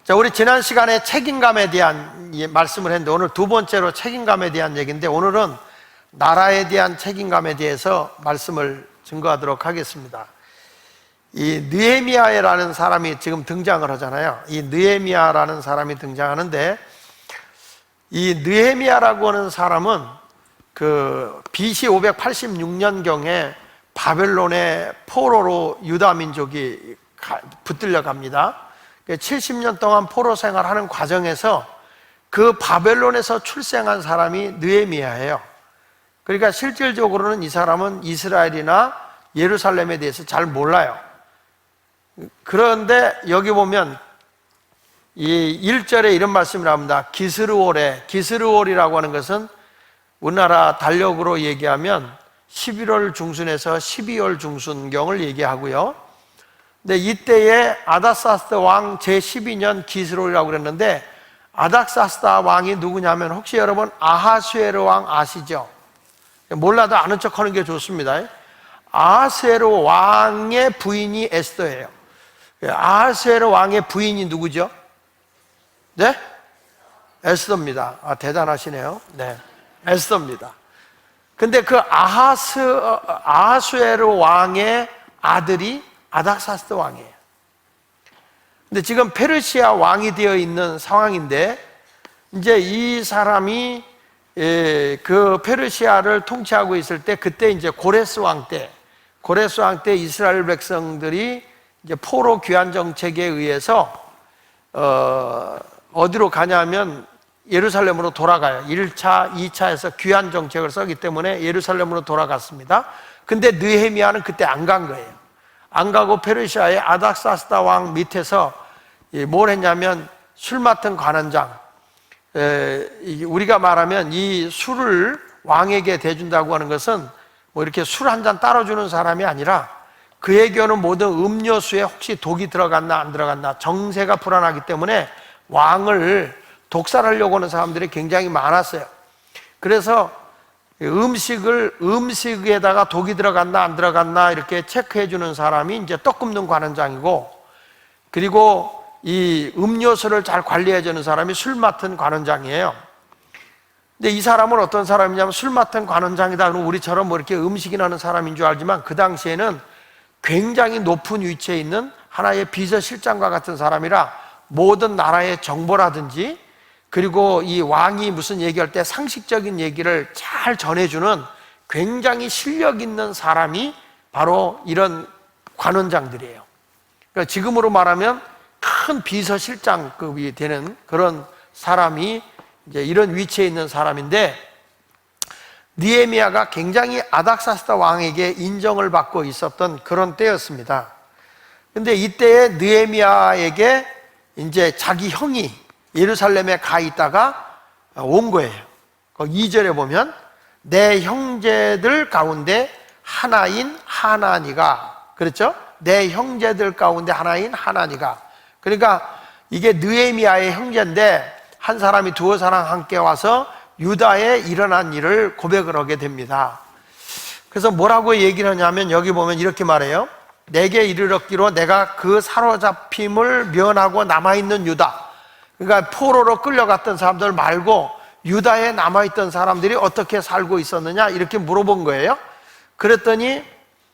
자, 우리 지난 시간에 책임감에 대한 말씀을 했는데 오늘 두 번째로 책임감에 대한 얘기인데 오늘은 나라에 대한 책임감에 대해서 말씀을 증거하도록 하겠습니다. 이 느헤미야라는 사람이 지금 등장을 하잖아요. 이 느헤미야라는 사람이 등장하는데 이 느헤미야라고 하는 사람은 그 BC 586년경에 바벨론의 포로로 유다 민족이 붙들려 갑니다. 70년 동안 포로 생활하는 과정에서 그 바벨론에서 출생한 사람이 느헤미야예요. 그러니까 실질적으로는 이 사람은 이스라엘이나 예루살렘에 대해서 잘 몰라요. 그런데 여기 보면 이 1절에 이런 말씀이 나옵니다. 기스르올이라고 하는 것은 우리나라 달력으로 얘기하면 11월 중순에서 12월 중순경을 얘기하고요. 근데 이때에 아닥사스다 왕 제12년 기스롤이라고 그랬는데 아닥사스다 왕이 누구냐면 혹시 여러분 아하수에로 왕 아시죠? 몰라도 아는 척 하는 게 좋습니다. 아하수에로 왕의 부인이 에스더예요. 아하수에로 왕의 부인이 누구죠? 네? 에스더입니다. 아, 대단하시네요. 네, 에스더입니다. 근데 그 아하수에로 왕의 아들이 아닥사스다 왕이에요. 근데 지금 페르시아 왕이 되어 있는 상황인데 이제 이 사람이 그 페르시아를 통치하고 있을 때 그때 이제 고레스 왕 때 이스라엘 백성들이 이제 포로 귀환 정책에 의해서 어디로 가냐면 예루살렘으로 돌아가요. 1차, 2차에서 귀환 정책을 썼기 때문에 예루살렘으로 돌아갔습니다. 근데 느헤미야는 그때 안 간 거예요. 안 가고 페르시아의 아닥사스다 왕 밑에서 뭘 했냐면 술 맡은 관원장, 우리가 말하면 이 술을 왕에게 대준다고 하는 것은 뭐 이렇게 술 한 잔 따라주는 사람이 아니라 그에게 오는 모든 음료수에 혹시 독이 들어갔나 안 들어갔나 정세가 불안하기 때문에 왕을 독살하려고 하는 사람들이 굉장히 많았어요. 그래서 음식에다가 독이 들어갔나 안 들어갔나 이렇게 체크해 주는 사람이 이제 떡 굽는 관원장이고, 그리고 이 음료수를 잘 관리해 주는 사람이 술 맡은 관원장이에요. 근데 이 사람은 어떤 사람이냐면 술 맡은 관원장이다 그러면 우리처럼 뭐 이렇게 음식이 나는 사람인 줄 알지만 그 당시에는 굉장히 높은 위치에 있는 하나의 비서실장과 같은 사람이라 모든 나라의 정보라든지 그리고 이 왕이 무슨 얘기할 때 상식적인 얘기를 잘 전해주는 굉장히 실력 있는 사람이 바로 이런 관원장들이에요. 그러니까 지금으로 말하면 큰 비서실장급이 되는 그런 사람이 이제 이런 위치에 있는 사람인데 느헤미야가 굉장히 아닥사스다 왕에게 인정을 받고 있었던 그런 때였습니다. 근데 이때에 느헤미야에게 이제 자기 형이 예루살렘에 가 있다가 온 거예요. 2절에 보면 내 형제들 가운데 하나인 하나니가, 그렇죠? 내 형제들 가운데 하나인 하나니가. 그러니까 이게 느헤미야의 형제인데 한 사람이 두어 사람 함께 와서 유다에 일어난 일을 고백을 하게 됩니다. 그래서 뭐라고 얘기를 하냐면 여기 보면 이렇게 말해요. 내게 이르렀기로 내가 그 사로잡힘을 면하고 남아있는 유다, 그러니까 포로로 끌려갔던 사람들 말고 유다에 남아있던 사람들이 어떻게 살고 있었느냐 이렇게 물어본 거예요. 그랬더니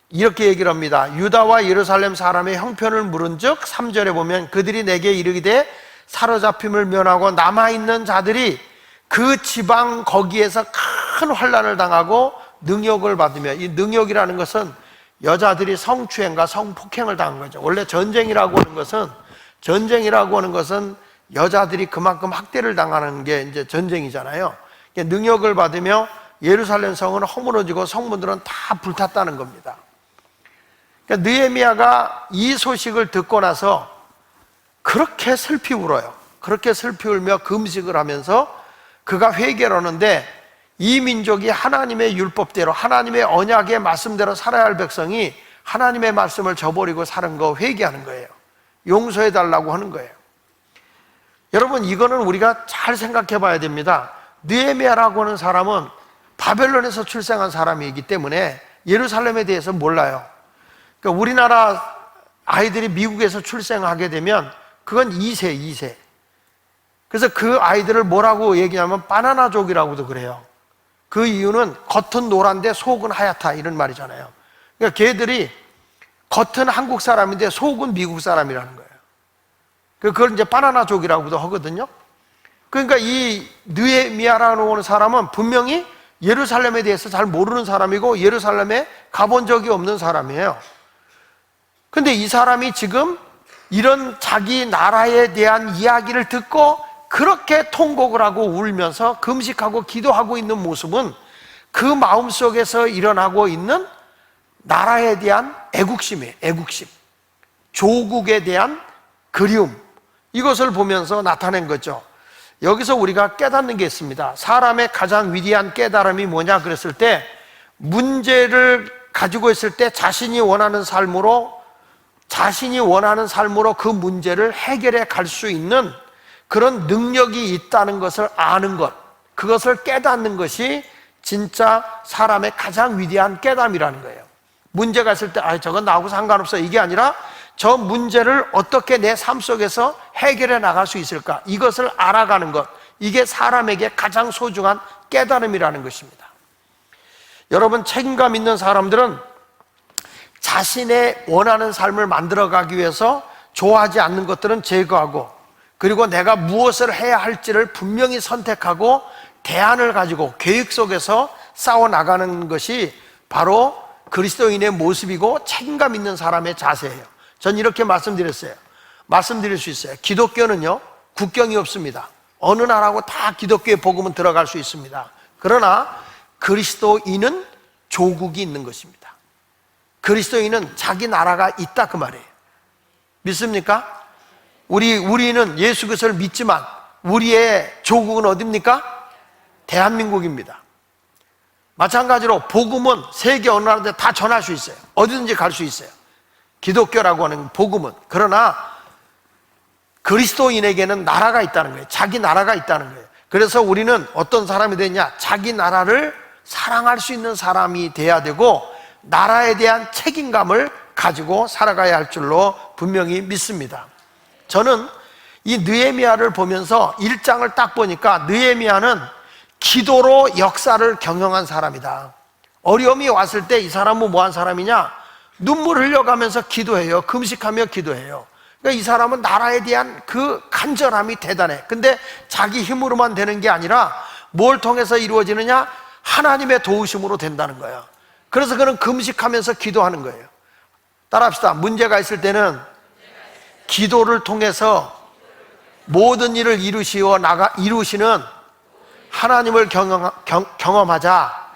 이렇게 얘기를 합니다. 유다와 예루살렘 사람의 형편을 물은즉 3절에 보면 그들이 내게 이르기되 사로잡힘을 면하고 남아있는 자들이 그 지방 거기에서 큰 환난을 당하고 능욕을 받으며, 이 능욕이라는 것은 여자들이 성추행과 성폭행을 당한 거죠. 원래 전쟁이라고 하는 것은 여자들이 그만큼 학대를 당하는 게 이제 전쟁이잖아요. 능욕을 받으며 예루살렘 성은 허물어지고 성문들은 다 불탔다는 겁니다. 그러니까 느헤미야가 이 소식을 듣고 나서 그렇게 슬피 울어요. 그렇게 슬피 울며 금식을 하면서 그가 회개를 하는데 이 민족이 하나님의 율법대로 하나님의 언약의 말씀대로 살아야 할 백성이 하나님의 말씀을 저버리고 사는 거 회개하는 거예요. 용서해 달라고 하는 거예요. 여러분, 이거는 우리가 잘 생각해 봐야 됩니다. 느헤미야라고 하는 사람은 바벨론에서 출생한 사람이기 때문에 예루살렘에 대해서 몰라요. 그러니까 우리나라 아이들이 미국에서 출생하게 되면 그건 2세. 그래서 그 아이들을 뭐라고 얘기하면 바나나족이라고도 그래요. 그 이유는 겉은 노란데 속은 하얗다 이런 말이잖아요. 그러니까 걔들이 겉은 한국 사람인데 속은 미국 사람이라는 거예요. 그걸 이제 바나나족이라고도 하거든요. 그러니까 이 느헤미야라는 사람은 분명히 예루살렘에 대해서 잘 모르는 사람이고 예루살렘에 가본 적이 없는 사람이에요. 근데 이 사람이 지금 이런 자기 나라에 대한 이야기를 듣고 그렇게 통곡을 하고 울면서 금식하고 기도하고 있는 모습은 그 마음속에서 일어나고 있는 나라에 대한 애국심이에요. 애국심, 조국에 대한 그리움, 이것을 보면서 나타낸 거죠. 여기서 우리가 깨닫는 게 있습니다. 사람의 가장 위대한 깨달음이 뭐냐 그랬을 때, 문제를 가지고 있을 때 자신이 원하는 삶으로 그 문제를 해결해 갈 수 있는 그런 능력이 있다는 것을 아는 것, 그것을 깨닫는 것이 진짜 사람의 가장 위대한 깨달음이라는 거예요. 문제가 있을 때 저건 나하고 상관없어, 이게 아니라 저 문제를 어떻게 내 삶 속에서 해결해 나갈 수 있을까, 이것을 알아가는 것, 이게 사람에게 가장 소중한 깨달음이라는 것입니다. 여러분, 책임감 있는 사람들은 자신의 원하는 삶을 만들어가기 위해서 좋아하지 않는 것들은 제거하고, 그리고 내가 무엇을 해야 할지를 분명히 선택하고 대안을 가지고 계획 속에서 싸워나가는 것이 바로 그리스도인의 모습이고 책임감 있는 사람의 자세예요. 전 이렇게 말씀드릴 수 있어요. 기독교는요, 국경이 없습니다. 어느 나라고 다 기독교의 복음은 들어갈 수 있습니다. 그러나 그리스도인은 조국이 있는 것입니다. 그리스도인은 자기 나라가 있다, 그 말이에요. 믿습니까? 우리는 예수 그리스도를 믿지만 우리의 조국은 어디입니까? 대한민국입니다. 마찬가지로 복음은 세계 어느 나라인데 다 전할 수 있어요. 어디든지 갈 수 있어요. 기독교라고 하는 복음은. 그러나 그리스도인에게는 나라가 있다는 거예요. 자기 나라가 있다는 거예요. 그래서 우리는 어떤 사람이 되냐, 자기 나라를 사랑할 수 있는 사람이 돼야 되고, 나라에 대한 책임감을 가지고 살아가야 할 줄로 분명히 믿습니다. 저는 이 느헤미야를 보면서 1장을 딱 보니까 느헤미야는 기도로 역사를 경영한 사람이다. 어려움이 왔을 때 이 사람은 뭐한 사람이냐? 눈물 흘려가면서 기도해요. 금식하며 기도해요. 그러니까 이 사람은 나라에 대한 그 간절함이 대단해. 근데 자기 힘으로만 되는 게 아니라 뭘 통해서 이루어지느냐? 하나님의 도우심으로 된다는 거예요. 그래서 그는 금식하면서 기도하는 거예요. 따라합시다. 문제가 있을 때는 기도를 통해서 모든 일을 이루시는 하나님을 경험하자.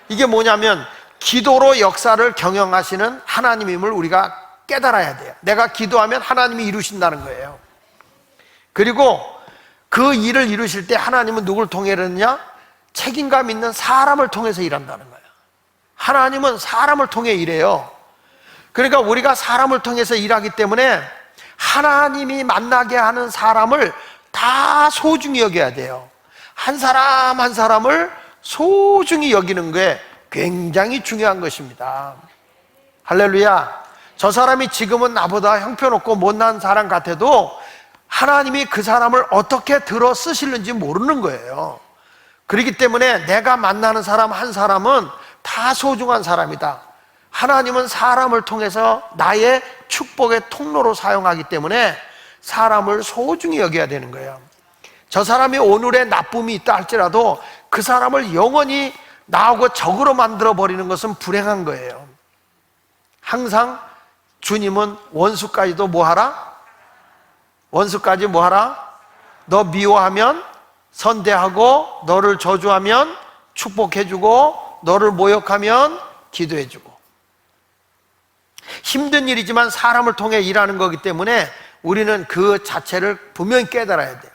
이게 뭐냐면 기도로 역사를 경영하시는 하나님임을 우리가 깨달아야 돼요. 내가 기도하면 하나님이 이루신다는 거예요. 그리고 그 일을 이루실 때 하나님은 누굴 통해 일하느냐? 책임감 있는 사람을 통해서 일한다는 거예요. 하나님은 사람을 통해 일해요. 그러니까 우리가 사람을 통해서 일하기 때문에 하나님이 만나게 하는 사람을 다 소중히 여겨야 돼요. 한 사람 한 사람을 소중히 여기는 게 굉장히 중요한 것입니다. 할렐루야. 저 사람이 지금은 나보다 형편없고 못난 사람 같아도 하나님이 그 사람을 어떻게 들어 쓰시는지 모르는 거예요. 그렇기 때문에 내가 만나는 사람 한 사람은 다 소중한 사람이다. 하나님은 사람을 통해서 나의 축복의 통로로 사용하기 때문에 사람을 소중히 여겨야 되는 거예요. 저 사람이 오늘의 나쁨이 있다 할지라도 그 사람을 영원히 나하고 적으로 만들어버리는 것은 불행한 거예요. 항상 주님은 원수까지도 뭐하라? 원수까지 뭐하라? 너 미워하면 선대하고, 너를 저주하면 축복해주고, 너를 모욕하면 기도해주고. 힘든 일이지만 사람을 통해 일하는 거기 때문에 우리는 그 자체를 분명히 깨달아야 돼요.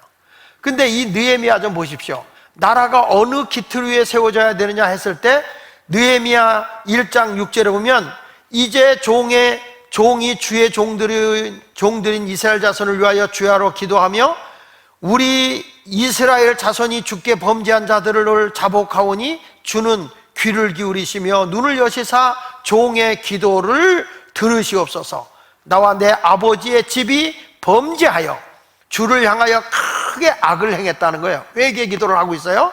근데 이 느헤미야 좀 보십시오. 나라가 어느 기틀 위에 세워져야 되느냐 했을 때 느헤미야 1장 6절에 보면 이제 종이 주의 종들인 이스라엘 자손을 위하여 주야로 기도하며 우리 이스라엘 자손이 주께 범죄한 자들을 자복하오니 주는 귀를 기울이시며 눈을 여시사 종의 기도를 들으시옵소서. 나와 내 아버지의 집이 범죄하여 주를 향하여 크게 악을 행했다는 거예요. 회개 기도를 하고 있어요.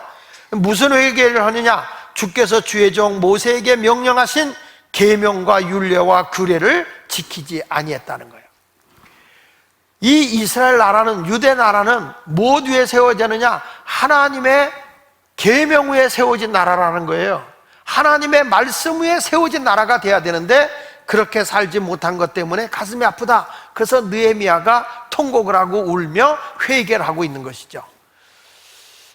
무슨 회개를 하느냐? 주께서 주의 종 모세에게 명령하신 계명과 율례와 규례를 지키지 아니했다는 거예요. 이 이스라엘 나라는, 유대 나라는 무엇 위에 세워지느냐? 하나님의 계명 위에 세워진 나라라는 거예요. 하나님의 말씀 위에 세워진 나라가 돼야 되는데 그렇게 살지 못한 것 때문에 가슴이 아프다. 그래서 느헤미야가 통곡을 하고 울며 회개를 하고 있는 것이죠.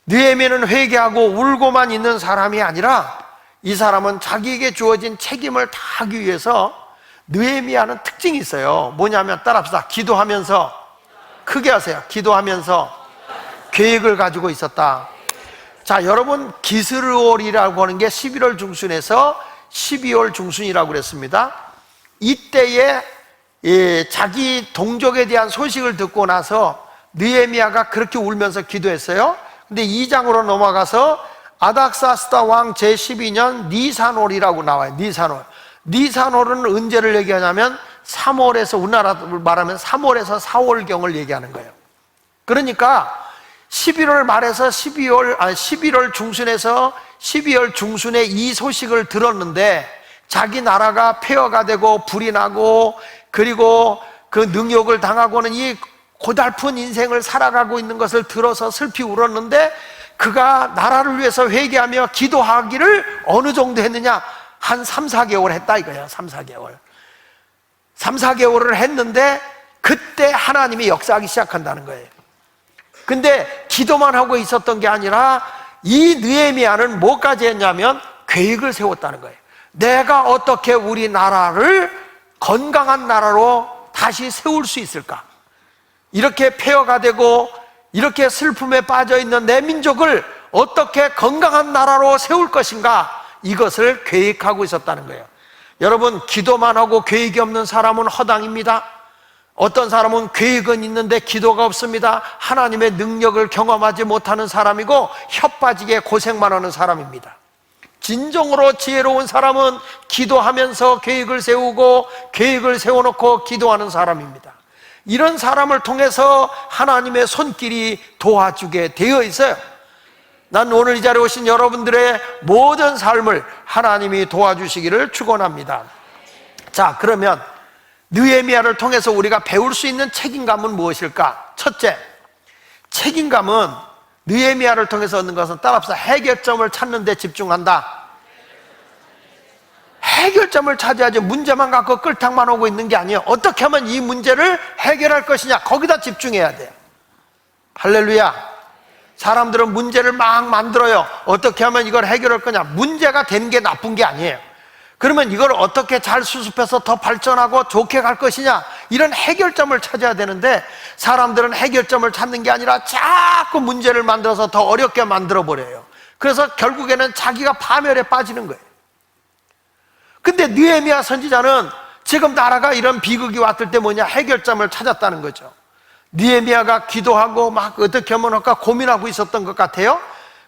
느헤미야는 회개하고 울고만 있는 사람이 아니라 이 사람은 자기에게 주어진 책임을 다하기 위해서, 느헤미야는 특징이 있어요. 뭐냐면 따라합시다. 기도하면서, 크게 하세요. 기도하면서 계획을 가지고 있었다. 자, 여러분, 기스르월이라고 하는 게 11월 중순에서 12월 중순이라고 그랬습니다. 이때에 자기 동족에 대한 소식을 듣고 나서 느헤미야가 그렇게 울면서 기도했어요. 근데 2장으로 넘어가서 아닥사스다 왕 제12년 니산월이라고 나와요. 니산월. 니산월은 언제를 얘기하냐면 3월에서, 우리나라로 말하면 3월에서 4월경을 얘기하는 거예요. 그러니까 11월 말에서 11월 중순에서 12월 중순에 이 소식을 들었는데 자기 나라가 폐허가 되고 불이 나고 그리고 그 능욕을 당하고는 이 고달픈 인생을 살아가고 있는 것을 들어서 슬피 울었는데, 그가 나라를 위해서 회개하며 기도하기를 어느 정도 했느냐? 한 3, 4개월 했다 이거예요. 3, 4개월. 3, 4개월을 했는데 그때 하나님이 역사하기 시작한다는 거예요. 근데 기도만 하고 있었던 게 아니라 이 느헤미야는 뭐까지 했냐면 계획을 세웠다는 거예요. 내가 어떻게 우리 나라를 건강한 나라로 다시 세울 수 있을까? 이렇게 폐허가 되고 이렇게 슬픔에 빠져 있는 내 민족을 어떻게 건강한 나라로 세울 것인가? 이것을 계획하고 있었다는 거예요. 여러분, 기도만 하고 계획이 없는 사람은 허당입니다. 어떤 사람은 계획은 있는데 기도가 없습니다. 하나님의 능력을 경험하지 못하는 사람이고 혀 빠지게 고생만 하는 사람입니다. 진정으로 지혜로운 사람은 기도하면서 계획을 세우고 계획을 세워놓고 기도하는 사람입니다. 이런 사람을 통해서 하나님의 손길이 도와주게 되어 있어요. 난 오늘 이 자리에 오신 여러분들의 모든 삶을 하나님이 도와주시기를 축원합니다. 자, 그러면 느헤미야를 통해서 우리가 배울 수 있는 책임감은 무엇일까? 첫째, 책임감은 느헤미야를 통해서 얻는 것은 따라합시다. 해결점을 찾는 데 집중한다. 해결점을 찾아야지 문제만 갖고 끌탕만 오고 있는 게 아니에요. 어떻게 하면 이 문제를 해결할 것이냐, 거기다 집중해야 돼요. 할렐루야. 사람들은 문제를 막 만들어요. 어떻게 하면 이걸 해결할 거냐. 문제가 된 게 나쁜 게 아니에요. 그러면 이걸 어떻게 잘 수습해서 더 발전하고 좋게 갈 것이냐, 이런 해결점을 찾아야 되는데 사람들은 해결점을 찾는 게 아니라 자꾸 문제를 만들어서 더 어렵게 만들어버려요. 그래서 결국에는 자기가 파멸에 빠지는 거예요. 근데 느헤미야 선지자는 지금 나라가 이런 비극이 왔을 때 뭐냐, 해결점을 찾았다는 거죠. 느헤미야가 기도하고 막 어떻게 하면 할까 고민하고 있었던 것 같아요.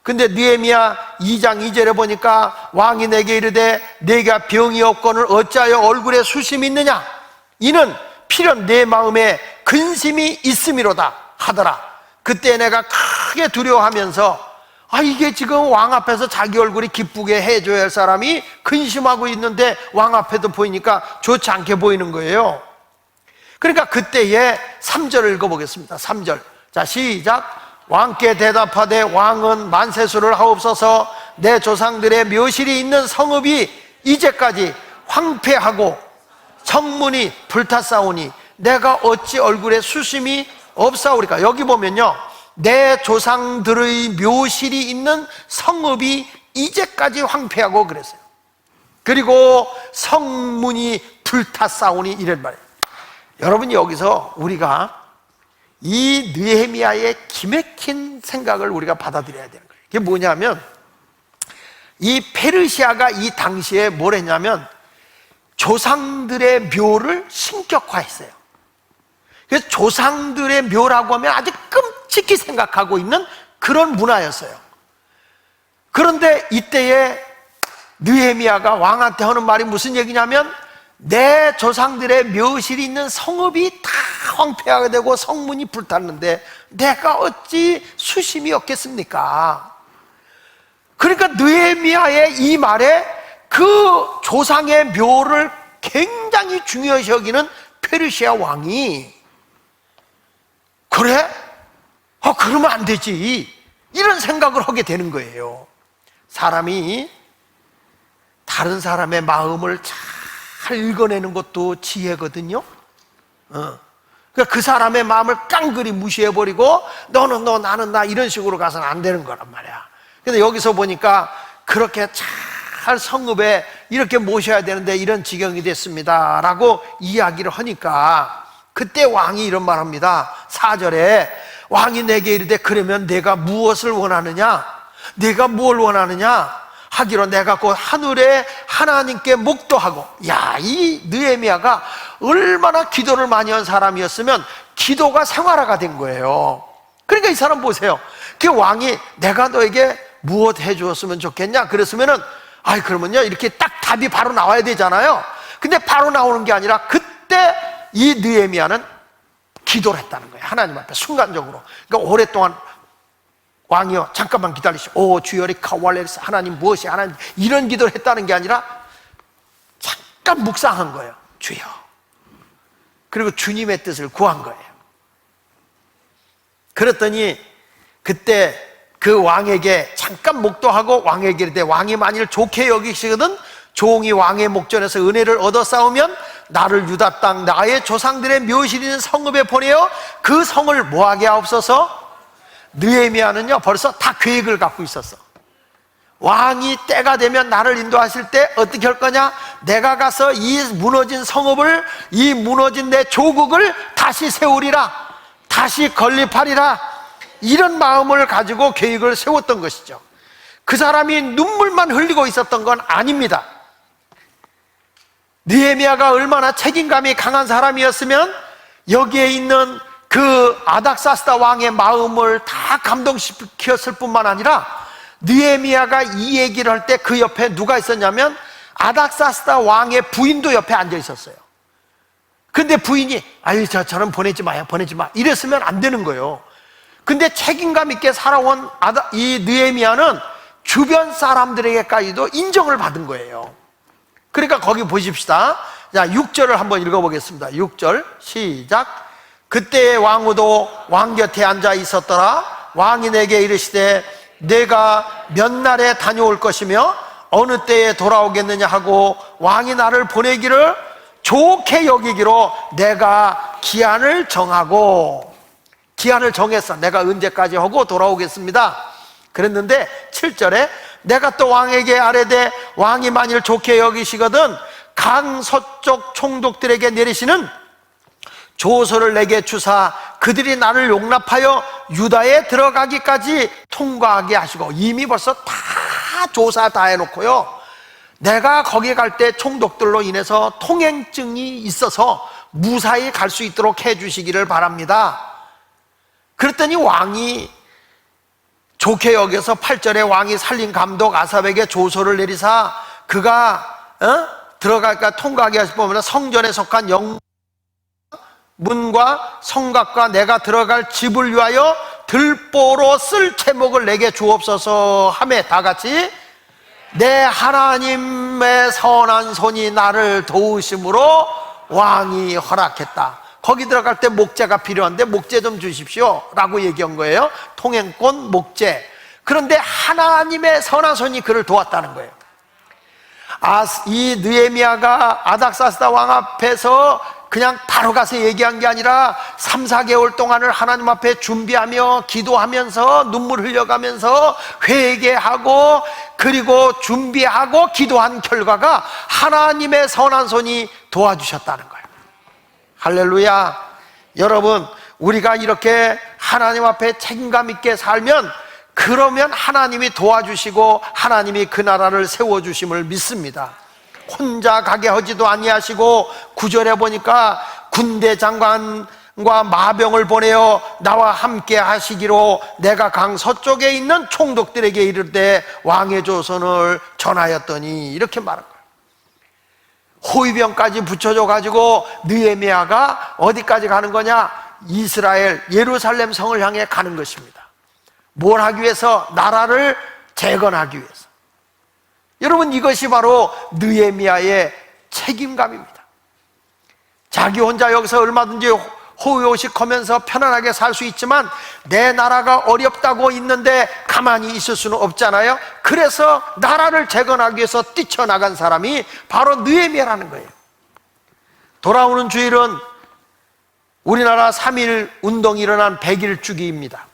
근데 느헤미야 2장 2절에 보니까 왕이 내게 이르되 내가 병이 없거늘 어찌하여 얼굴에 수심이 있느냐, 이는 필연 내 마음에 근심이 있음이로다 하더라. 그때 내가 크게 두려워하면서, 이게 지금 왕 앞에서 자기 얼굴이 기쁘게 해줘야 할 사람이 근심하고 있는데 왕 앞에도 보이니까 좋지 않게 보이는 거예요. 그러니까 그때의 3절을 읽어보겠습니다. 3절. 자, 시작. 왕께 대답하되 왕은 만세수를 하옵소서. 내 조상들의 묘실이 있는 성읍이 이제까지 황폐하고 성문이 불탔사오니 내가 어찌 얼굴에 수심이 없사오리까. 여기 보면요, 내 조상들의 묘실이 있는 성읍이 이제까지 황폐하고 그랬어요. 그리고 성문이 불탔사오니 이런 말이에요. 여러분, 여기서 우리가 이 느헤미야의 기맥힌 생각을 우리가 받아들여야 되는 거예요. 그게 뭐냐면, 이 페르시아가 이 당시에 뭘 했냐면 조상들의 묘를 신격화했어요. 그래서 조상들의 묘라고 하면 아주 끔찍히 생각하고 있는 그런 문화였어요. 그런데 이때에 느헤미야가 왕한테 하는 말이 무슨 얘기냐면, 내 조상들의 묘실이 있는 성읍이 다 황폐하게 되고 성문이 불탔는데 내가 어찌 수심이 없겠습니까? 그러니까 느헤미야의 이 말에 그 조상의 묘를 굉장히 중요시 여기는 페르시아 왕이, 그래? 그러면 안 되지, 이런 생각을 하게 되는 거예요. 사람이 다른 사람의 마음을 잘 읽어내는 것도 지혜거든요. 그러니까 그 사람의 마음을 깡그리 무시해버리고 너는 너 나는 나 이런 식으로 가서는 안 되는 거란 말이야. 근데 여기서 보니까 그렇게 잘 성읍에 이렇게 모셔야 되는데 이런 지경이 됐습니다 라고 이야기를 하니까 그때 왕이 이런 말 합니다. 4절에 왕이 내게 이르되 그러면 내가 무엇을 원하느냐, 내가 뭘 원하느냐 하기로 내가 곧 하늘의 하나님께 목도하고. 야, 이 느헤미야가 얼마나 기도를 많이 한 사람이었으면 기도가 생활화가 된 거예요. 그러니까 이 사람 보세요. 그 왕이 내가 너에게 무엇 해주었으면 좋겠냐 그랬으면은 그러면요 이렇게 딱 답이 바로 나와야 되잖아요. 근데 바로 나오는 게 아니라 그때 이 느헤미야는 기도를 했다는 거예요. 하나님 앞에 순간적으로. 그러니까 오랫동안 왕이요 잠깐만 기다리시오. 오 주여리 카왈레스, 하나님 무엇이, 하나님, 이런 기도를 했다는 게 아니라 잠깐 묵상한 거예요. 주여. 그리고 주님의 뜻을 구한 거예요. 그랬더니 그때 그 왕에게 잠깐 목도하고 왕에게 이르되 왕이 만일 좋게 여기시거든 종이 왕의 목전에서 은혜를 얻어 싸우면 나를 유다 땅 나의 조상들의 묘실 있는 성읍에 보내어 그 성을 뭐하게 하옵소서. 느헤미야는요 벌써 다 계획을 갖고 있었어. 왕이 때가 되면 나를 인도하실 때 어떻게 할 거냐, 내가 가서 이 무너진 성읍을, 이 무너진 내 조국을 다시 세우리라, 다시 건립하리라, 이런 마음을 가지고 계획을 세웠던 것이죠. 그 사람이 눈물만 흘리고 있었던 건 아닙니다. 느헤미야가 얼마나 책임감이 강한 사람이었으면 여기에 있는 그 아닥사스다 왕의 마음을 다 감동시켰을 뿐만 아니라 느헤미야가 이 얘기를 할 때 그 옆에 누가 있었냐면 아닥사스다 왕의 부인도 옆에 앉아 있었어요. 근데 부인이 저는 보내지 마요, 보내지 마, 이랬으면 안 되는 거예요. 근데 책임감 있게 살아온 이 느헤미야는 주변 사람들에게까지도 인정을 받은 거예요. 그러니까 거기 보십시다. 자, 6절을 한번 읽어보겠습니다. 6절 시작. 그때의 왕후도 왕 곁에 앉아 있었더라. 왕이 내게 이르시되 내가 몇 날에 다녀올 것이며 어느 때에 돌아오겠느냐 하고 왕이 나를 보내기를 좋게 여기기로 내가 기한을 정하고. 기한을 정했어. 내가 언제까지 하고 돌아오겠습니다. 그랬는데 7절에 내가 또 왕에게 아뢰되 왕이 만일 좋게 여기시거든 강 서쪽 총독들에게 내리시는 조서를 내게 주사 그들이 나를 용납하여 유다에 들어가기까지 통과하게 하시고. 이미 벌써 다 조사 다 해놓고요, 내가 거기 갈 때 총독들로 인해서 통행증이 있어서 무사히 갈 수 있도록 해주시기를 바랍니다. 그랬더니 왕이 좋게 여겨서 8절에 왕이 살린 감독 아삽에게 조서를 내리사 그가 들어갈까 통과하게 하실 보면 성전에 속한 문과 성곽과 내가 들어갈 집을 위하여 들보로 쓸 제목을 내게 주옵소서 하매 다 같이 내 하나님의 선한 손이 나를 도우심으로 왕이 허락했다. 거기 들어갈 때 목재가 필요한데 목재 좀 주십시오 라고 얘기한 거예요. 통행권 목재. 그런데 하나님의 선한 손이 그를 도왔다는 거예요. 이 느헤미야가 아닥사스다 왕 앞에서 그냥 바로 가서 얘기한 게 아니라 3, 4개월 동안을 하나님 앞에 준비하며 기도하면서 눈물 흘려가면서 회개하고 그리고 준비하고 기도한 결과가 하나님의 선한 손이 도와주셨다는 거예요. 할렐루야. 여러분, 우리가 이렇게 하나님 앞에 책임감 있게 살면 그러면 하나님이 도와주시고 하나님이 그 나라를 세워주심을 믿습니다. 혼자 가게 하지도 아니하시고 9절에 보니까 군대 장관과 마병을 보내어 나와 함께 하시기로 내가 강 서쪽에 있는 총독들에게 이르되 왕의 조선을 전하였더니 이렇게 말한 거예요. 호위병까지 붙여줘 가지고 느헤미야가 어디까지 가는 거냐? 이스라엘 예루살렘 성을 향해 가는 것입니다. 뭘 하기 위해서? 나라를 재건하기 위해서. 여러분, 이것이 바로 느헤미야의 책임감입니다. 자기 혼자 여기서 얼마든지 호의호식하면서 편안하게 살 수 있지만 내 나라가 어렵다고 있는데 가만히 있을 수는 없잖아요. 그래서 나라를 재건하기 위해서 뛰쳐나간 사람이 바로 느헤미야라는 거예요. 돌아오는 주일은 우리나라 3.1 운동이 일어난 100일 주기입니다.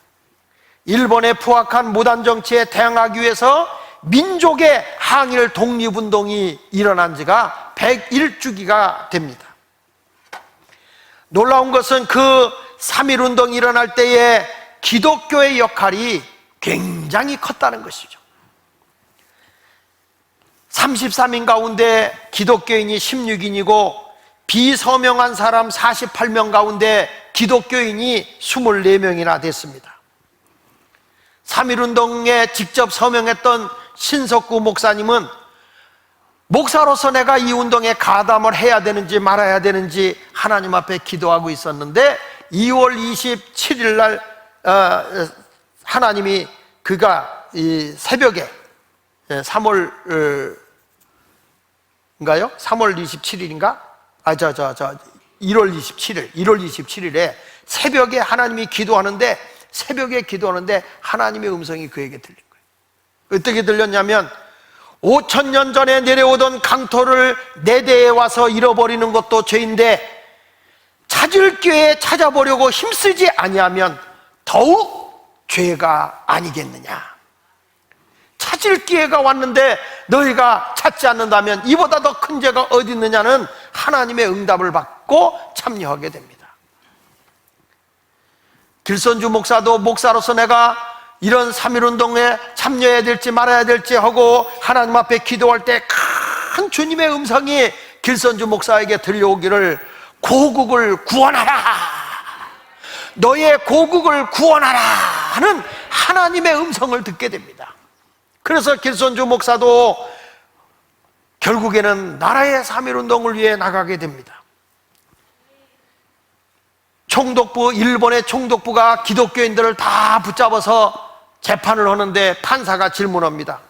일본의 포악한 무단정치에 대항하기 위해서 민족의 항일 독립운동이 일어난 지가 101주기가 됩니다. 놀라운 것은 그 3.1 운동이 일어날 때에 기독교의 역할이 굉장히 컸다는 것이죠. 33인 가운데 기독교인이 16인이고 비서명한 사람 48명 가운데 기독교인이 24명이나 됐습니다. 3.1 운동에 직접 서명했던 신석구 목사님은 목사로서 내가 이 운동에 가담을 해야 되는지 말아야 되는지 하나님 앞에 기도하고 있었는데 2월 27일 날 하나님이 그가 이 새벽에 3월인가요? 3월 27일인가? 1월 27일에 새벽에 하나님이 새벽에 기도하는데 하나님의 음성이 그에게 들린 거예요. 어떻게 들렸냐면 5,000년 전에 내려오던 강토를 내 대에 와서 잃어버리는 것도 죄인데 찾을 기회에 찾아보려고 힘쓰지 아니하면 더욱 죄가 아니겠느냐. 찾을 기회가 왔는데 너희가 찾지 않는다면 이보다 더 큰 죄가 어디 있느냐는 하나님의 응답을 받고 참여하게 됩니다. 길선주 목사도 목사로서 내가 이런 3.1 운동에 참여해야 될지 말아야 될지 하고 하나님 앞에 기도할 때 큰 주님의 음성이 길선주 목사에게 들려오기를 고국을 구원하라, 너의 고국을 구원하라 하는 하나님의 음성을 듣게 됩니다. 그래서 길선주 목사도 결국에는 나라의 3.1 운동을 위해 나가게 됩니다. 일본의 총독부가 기독교인들을 다 붙잡아서 재판을 하는데 판사가 질문합니다.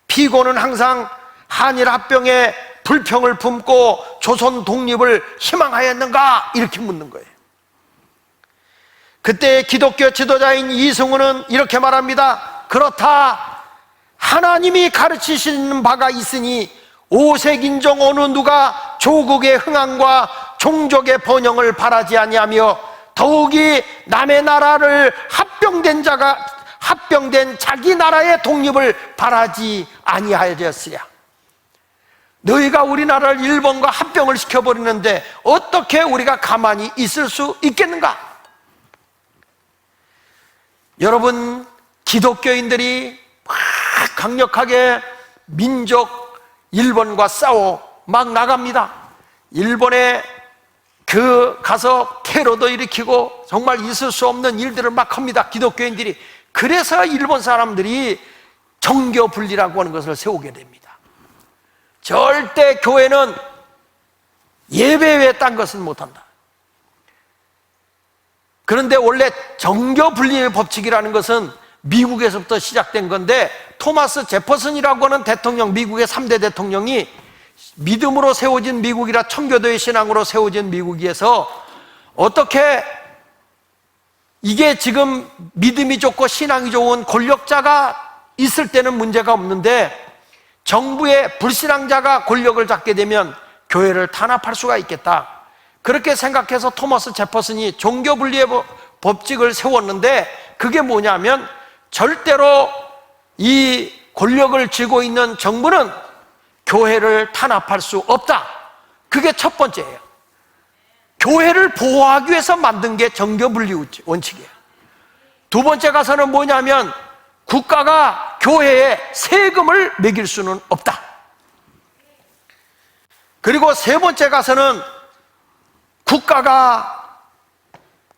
피고는 항상 한일 합병에 불평을 품고 조선 독립을 희망하였는가? 이렇게 묻는 거예요. 그때 기독교 지도자인 이승우는 이렇게 말합니다. 그렇다. 하나님이 가르치시는 바가 있으니 오색인종 어느 누가 조국의 흥왕과 종족의 번영을 바라지 아니하며 더욱이 남의 나라를 합병된 자기 나라의 독립을 바라지 아니하였으랴. 너희가 우리나라를 일본과 합병을 시켜버리는데 어떻게 우리가 가만히 있을 수 있겠는가? 여러분, 기독교인들이 막 강력하게 일본과 싸워 막 나갑니다. 일본에 가서 테러도 일으키고 정말 있을 수 없는 일들을 막 합니다. 기독교인들이. 그래서 일본 사람들이 정교분리라고 하는 것을 세우게 됩니다. 절대 교회는 예배 외에 딴 것은 못한다. 그런데 원래 정교분리의 법칙이라는 것은 미국에서부터 시작된 건데 토마스 제퍼슨이라고 하는 대통령, 미국의 3대 대통령이 믿음으로 세워진 미국이라 청교도의 신앙으로 세워진 미국에서 어떻게 이게 지금 믿음이 좋고 신앙이 좋은 권력자가 있을 때는 문제가 없는데 정부의 불신앙자가 권력을 잡게 되면 교회를 탄압할 수가 있겠다. 그렇게 생각해서 토마스 제퍼슨이 종교분리의 법칙을 세웠는데 그게 뭐냐면 절대로 이 권력을 쥐고 있는 정부는 교회를 탄압할 수 없다. 그게 첫 번째예요. 교회를 보호하기 위해서 만든 게 정교분리 원칙이에요. 두 번째 가서는 뭐냐면 국가가 교회에 세금을 매길 수는 없다. 그리고 세 번째 가서는 국가가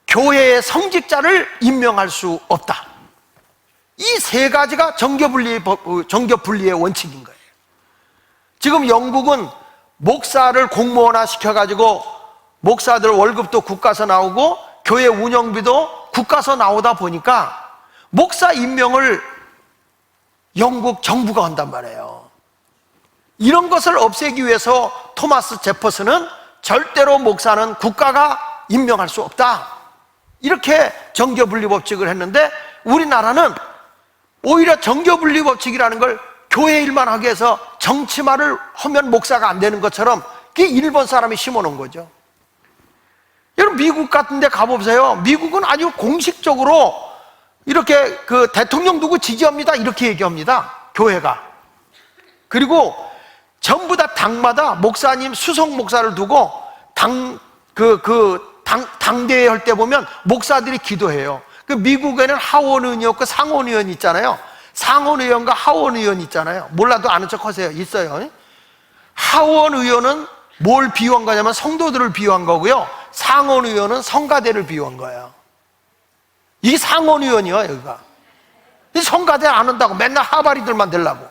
교회의 성직자를 임명할 수 없다. 이 세 가지가 정교분리의 원칙인 거예요. 지금 영국은 목사를 공무원화 시켜가지고 목사들 월급도 국가서 나오고 교회 운영비도 국가서 나오다 보니까 목사 임명을 영국 정부가 한단 말이에요. 이런 것을 없애기 위해서 토마스 제퍼슨은 절대로 목사는 국가가 임명할 수 없다, 이렇게 정교분리법칙을 했는데, 우리나라는 오히려 정교분리법칙이라는 걸 교회 일만 하게 해서 정치말을 하면 목사가 안 되는 것처럼 그게 일본 사람이 심어놓은 거죠. 여러분 미국 같은 데 가보세요. 미국은 아주 공식적으로 이렇게 그 대통령 누구 지지합니다 이렇게 얘기합니다, 교회가. 그리고 전부 다 당마다 목사님, 수석 목사를 두고 당대회 할 때 보면 목사들이 기도해요. 그 미국에는 하원의원이 없고 상원의원 있잖아요. 상원의원과 하원의원 있잖아요. 몰라도 아는 척 하세요. 있어요. 하원의원은 뭘 비유한 거냐면 성도들을 비유한 거고요, 상원의원은 성가대를 비유한 거예요. 이게 상원의원이요, 여기가. 성가대 안 한다고 맨날 하바리들만 되려고.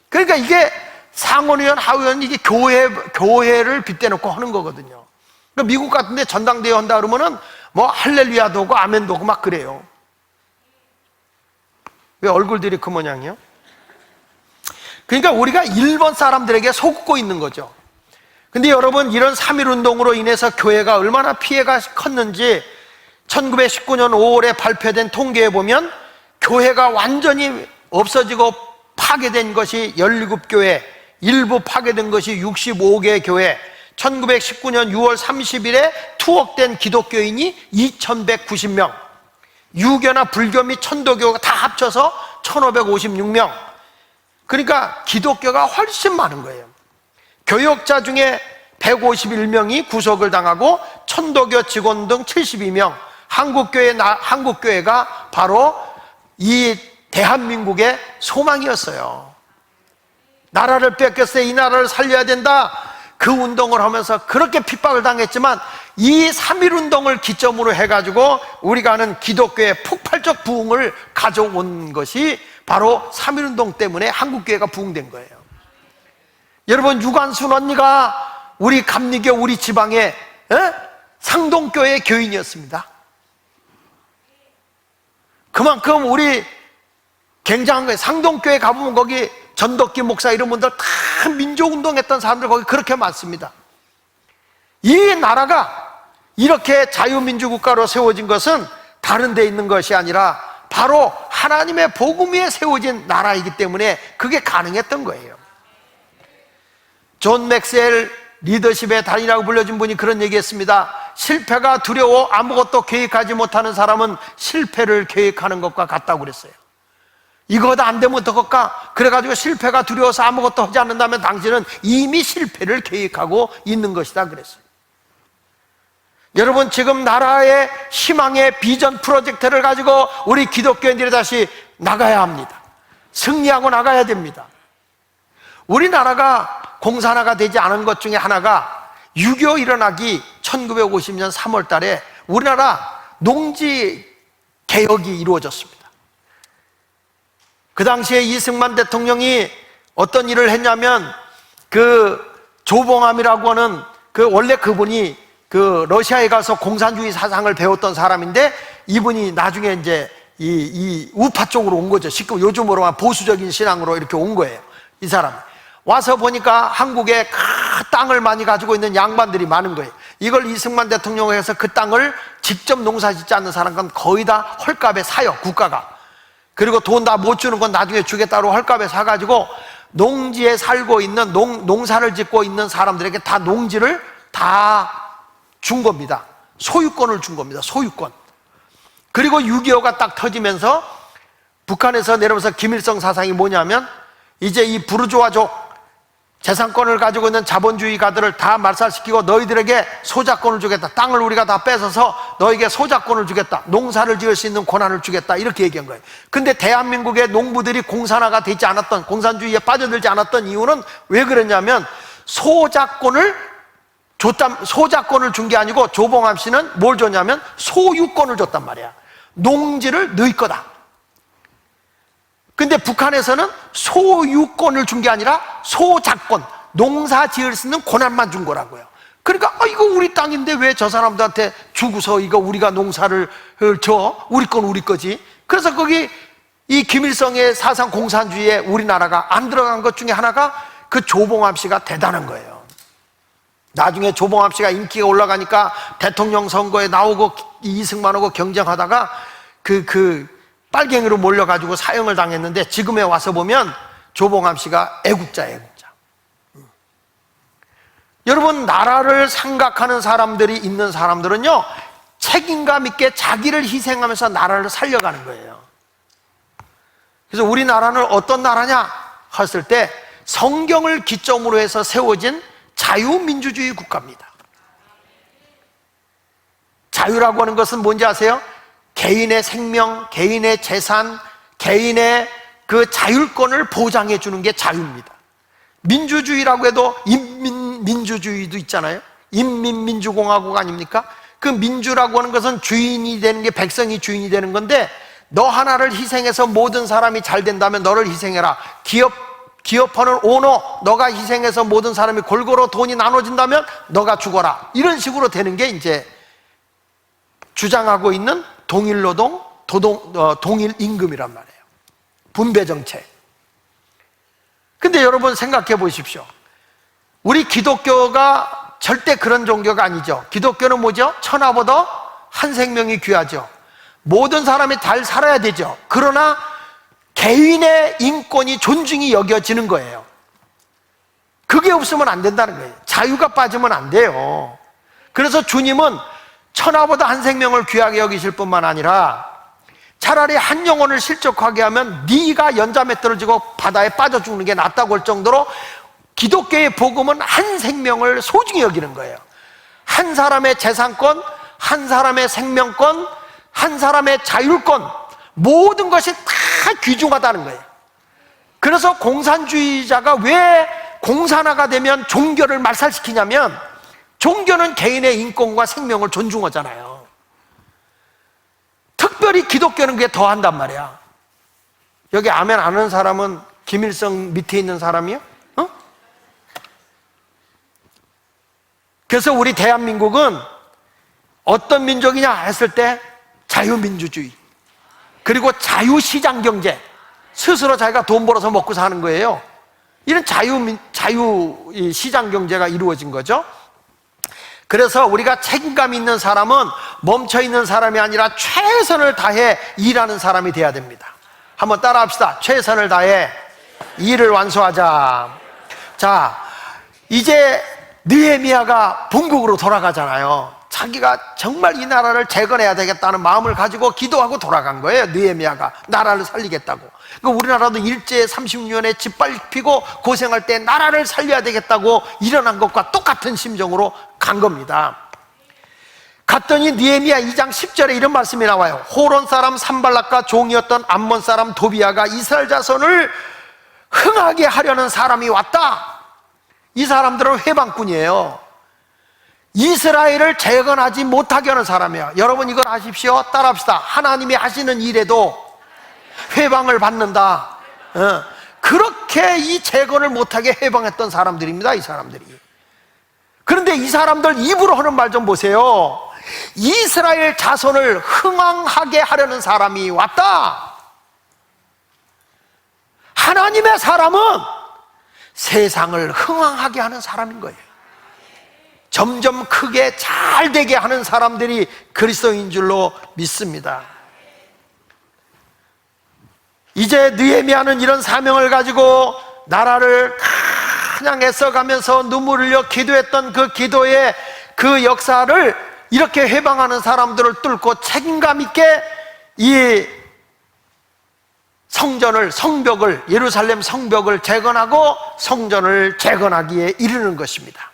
그러니까 이게 상원의원, 하원의원, 이게 교회를 빗대놓고 하는 거거든요. 그러니까 미국 같은 데 전당대회 한다 그러면은 뭐 할렐루야도 오고 아멘도 오고 막 그래요. 왜 얼굴들이 그 모양이요? 그러니까 우리가 일본 사람들에게 속고 있는 거죠. 근데 여러분, 이런 3.1운동으로 인해서 교회가 얼마나 피해가 컸는지 1919년 5월에 발표된 통계에 보면 교회가 완전히 없어지고 파괴된 것이 17교회, 일부 파괴된 것이 65개 교회, 1919년 6월 30일에 투옥된 기독교인이 2190명, 유교나 불교 및 천도교가 다 합쳐서 1556명. 그러니까 기독교가 훨씬 많은 거예요. 교역자 중에 151명이 구속을 당하고 천도교 직원 등 72명, 한국교회가 바로 이 대한민국의 소망이었어요. 나라를 뺏겼을 때 이 나라를 살려야 된다, 그 운동을 하면서 그렇게 핍박을 당했지만 이 3.1운동을 기점으로 해가지고 우리가 아는 기독교의 폭발적 부흥을 가져온 것이 바로 3.1운동 때문에 한국교회가 부흥된 거예요. 여러분, 유관순 언니가 우리 감리교 우리 지방의 상동교회 교인이었습니다. 그만큼 우리 굉장한 거예요. 상동교회 가보면 거기 전덕기 목사 이런 분들 다 민족운동했던 사람들 거기 그렇게 많습니다. 이 나라가 이렇게 자유민주국가로 세워진 것은 다른 데 있는 것이 아니라 바로 하나님의 복음 위에 세워진 나라이기 때문에 그게 가능했던 거예요. 존 맥스웰 리더십의 달인이라고 불려진 분이 그런 얘기했습니다. 실패가 두려워 아무것도 계획하지 못하는 사람은 실패를 계획하는 것과 같다고 그랬어요. 이거보다 안 되면 어떡할까? 그래가지고 실패가 두려워서 아무것도 하지 않는다면 당신은 이미 실패를 계획하고 있는 것이다 그랬어요. 여러분, 지금 나라의 희망의 비전 프로젝트를 가지고 우리 기독교인들이 다시 나가야 합니다. 승리하고 나가야 됩니다. 우리나라가 공산화가 되지 않은 것 중에 하나가 6.25 일어나기 1950년 3월 달에 우리나라 농지 개혁이 이루어졌습니다. 그 당시에 이승만 대통령이 어떤 일을 했냐면 그 조봉암이라고 하는 원래 그분이 러시아에 가서 공산주의 사상을 배웠던 사람인데 이분이 나중에 이제 이 우파 쪽으로 온 거죠. 지금 요즘으로 만 보수적인 신앙으로 이렇게 온 거예요. 이 사람 와서 보니까 한국에 큰 땅을 많이 가지고 있는 양반들이 많은 거예요. 이걸 이승만 대통령이 해서 그 땅을 직접 농사 짓지 않는 사람은 거의 다 헐값에 사요, 국가가. 그리고 돈 다 못 주는 건 나중에 주겠다고 헐값에 사가지고 농지에 살고 있는 농사를 짓고 있는 사람들에게 다 농지를 다 준 겁니다. 소유권을 준 겁니다. 소유권. 그리고 6.25가 딱 터지면서 북한에서 내려오면서 김일성 사상이 뭐냐면 이제 이 부르주아족 재산권을 가지고 있는 자본주의가들을 다 말살시키고 너희들에게 소작권을 주겠다. 땅을 우리가 다 뺏어서 너에게 소작권을 주겠다. 농사를 지을 수 있는 권한을 주겠다. 이렇게 얘기한 거예요. 근데 대한민국의 농부들이 공산화가 되지 않았던, 공산주의에 빠져들지 않았던 이유는 왜 그랬냐면 소작권을 준 게 아니고 조봉암 씨는 뭘 줬냐면 소유권을 줬단 말이야. 농지를 너희 거다. 근데 북한에서는 소유권을 준 게 아니라 소작권, 농사 지을 수 있는 고난만 준 거라고요. 그러니까 이거 우리 땅인데 왜 저 사람들한테 주고서 이거 우리가 농사를 줘? 우리 건 우리 거지. 그래서 거기 이 김일성의 사상 공산주의에 우리나라가 안 들어간 것 중에 하나가 그 조봉암 씨가 대단한 거예요. 나중에 조봉암 씨가 인기가 올라가니까 대통령 선거에 나오고 이승만하고 경쟁하다가 빨갱이로 몰려가지고 사형을 당했는데 지금에 와서 보면 조봉암 씨가 애국자예요, 애국자. 여러분, 나라를 생각하는 사람들이 있는 사람들은요, 책임감 있게 자기를 희생하면서 나라를 살려가는 거예요. 그래서 우리나라는 어떤 나라냐 했을 때 성경을 기점으로 해서 세워진 자유민주주의 국가입니다. 자유라고 하는 것은 뭔지 아세요? 개인의 생명, 개인의 재산, 개인의 그 자율권을 보장해 주는 게 자유입니다. 민주주의라고 해도 인민민주주의도 있잖아요. 인민민주공화국 아닙니까? 그 민주라고 하는 것은 주인이 되는 게 백성이 주인이 되는 건데, 너 하나를 희생해서 모든 사람이 잘 된다면 너를 희생해라. 기업하는 오너, 너가 희생해서 모든 사람이 골고루 돈이 나눠진다면 너가 죽어라. 이런 식으로 되는 게 이제 주장하고 있는 동일노동, 동일임금이란 말이에요. 분배정책. 근데 여러분 생각해 보십시오. 우리 기독교가 절대 그런 종교가 아니죠. 기독교는 뭐죠? 천하보다 한 생명이 귀하죠. 모든 사람이 잘 살아야 되죠. 그러나 개인의 인권이 존중이 여겨지는 거예요. 그게 없으면 안 된다는 거예요. 자유가 빠지면 안 돼요. 그래서 주님은 천하보다 한 생명을 귀하게 여기실 뿐만 아니라 차라리 한 영혼을 실족하게 하면 네가 연잠에 떨어지고 바다에 빠져 죽는 게 낫다고 할 정도로 기독교의 복음은 한 생명을 소중히 여기는 거예요. 한 사람의 재산권, 한 사람의 생명권, 한 사람의 자율권, 모든 것이 다 귀중하다는 거예요. 그래서 공산주의자가 왜 공산화가 되면 종교를 말살시키냐면, 종교는 개인의 인권과 생명을 존중하잖아요. 특별히 기독교는 그게 더한단 말이야. 여기 아멘 안 하는 사람은 김일성 밑에 있는 사람이요? 그래서 우리 대한민국은 어떤 민족이냐 했을 때 자유민주주의, 그리고 자유시장경제, 스스로 자기가 돈 벌어서 먹고 사는 거예요. 이런 자유시장경제가 이루어진 거죠. 그래서 우리가 책임감 있는 사람은 멈춰있는 사람이 아니라 최선을 다해 일하는 사람이 돼야 됩니다. 한번 따라 합시다. 최선을 다해 일을 완수하자. 자, 이제 느헤미야가 본국으로 돌아가잖아요. 자기가 정말 이 나라를 재건해야 되겠다는 마음을 가지고 기도하고 돌아간 거예요. 느헤미야가 나라를 살리겠다고. 그러니까 우리나라도 일제 30년에 짓밟히고 고생할 때 나라를 살려야 되겠다고 일어난 것과 똑같은 심정으로 간 겁니다. 갔더니 느헤미야 2장 10절에 이런 말씀이 나와요. 호론 사람 산발락과 종이었던 암몬 사람 도비아가 이스라엘 자손을 흥하게 하려는 사람이 왔다. 이 사람들은 회방꾼이에요. 이스라엘을 재건하지 못하게 하는 사람이에요. 여러분 이걸 아십시오. 따라합시다. 하나님이 하시는 일에도 회방을 받는다. 그렇게 이 재건을 못하게 회방했던 사람들입니다. 이 사람들이. 그런데 이 사람들 입으로 하는 말 좀 보세요. 이스라엘 자손을 흥왕하게 하려는 사람이 왔다. 하나님의 사람은 세상을 흥왕하게 하는 사람인 거예요. 점점 크게 잘 되게 하는 사람들이 그리스도인 줄로 믿습니다. 이제 느헤미야는 이런 사명을 가지고 나라를 그냥 애써가면서 눈물 흘려 기도했던 그 기도의 그 역사를 이렇게 회방하는 사람들을 뚫고 책임감 있게 이 성벽을 예루살렘 성벽을 재건하고 성전을 재건하기에 이르는 것입니다.